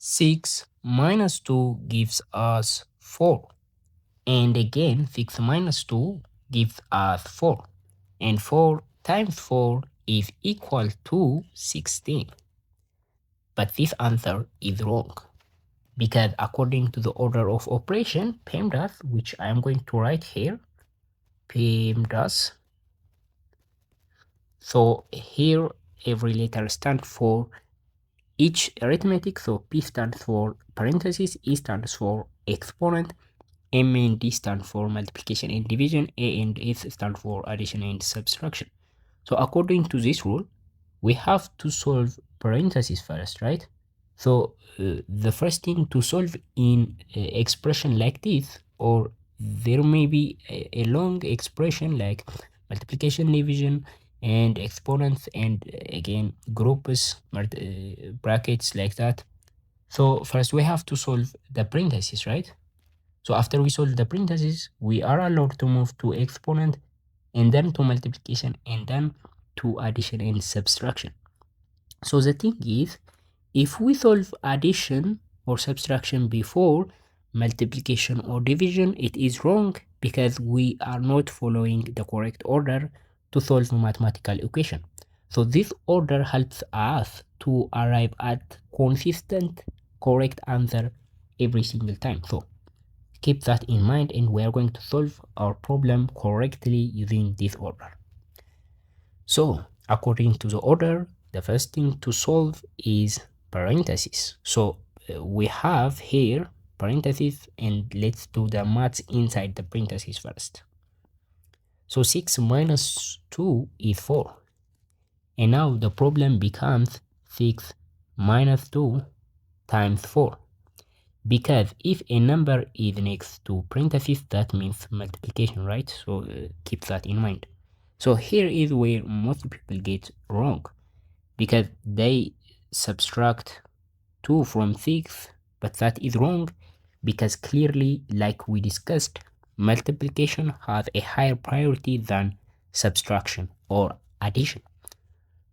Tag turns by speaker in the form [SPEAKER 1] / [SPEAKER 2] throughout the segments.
[SPEAKER 1] 6 minus 2 gives us 4. And again, 6 minus 2 gives us 4. And 4 times 4 is equal to 16. But this answer is wrong, because according to the order of operation, PEMDAS, which I am going to write here, PEMDAS. So here every letter stands for each arithmetic. So P stands for parentheses, E stands for exponent, M and D stand for multiplication and division, A and S stand for addition and subtraction. So according to this rule, we have to solve parentheses first, right? So the first thing to solve in expression like this, or there may be a long expression like multiplication, division, and exponents, and again groups, brackets like that. So first we have to solve the parentheses, right? So after we solve the parentheses, we are allowed to move to exponent, and then to multiplication, and then to addition and subtraction. So the thing is, if we solve addition or subtraction before multiplication or division, it is wrong, because we are not following the correct order to solve a mathematical equation. So this order helps us to arrive at consistent correct answer every single time. So keep that in mind, and we are going to solve our problem correctly using this order. So according to the order, the first thing to solve is parentheses. So we have here parentheses, and let's do the maths inside the parentheses first. So 6 minus 2 is 4. And now the problem becomes 6 minus 2 times 4. Because if a number is next to parentheses, that means multiplication, right? So keep that in mind. So here is where most people get wrong, because they subtract 2 from 6, but that is wrong, because clearly, like we discussed, multiplication has a higher priority than subtraction or addition.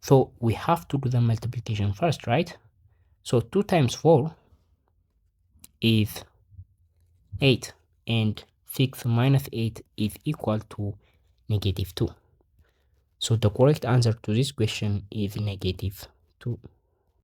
[SPEAKER 1] So we have to do the multiplication first, right? So 2 times 4 is 8, and 6 minus 8 is equal to negative 2. So the correct answer to this question is negative 2.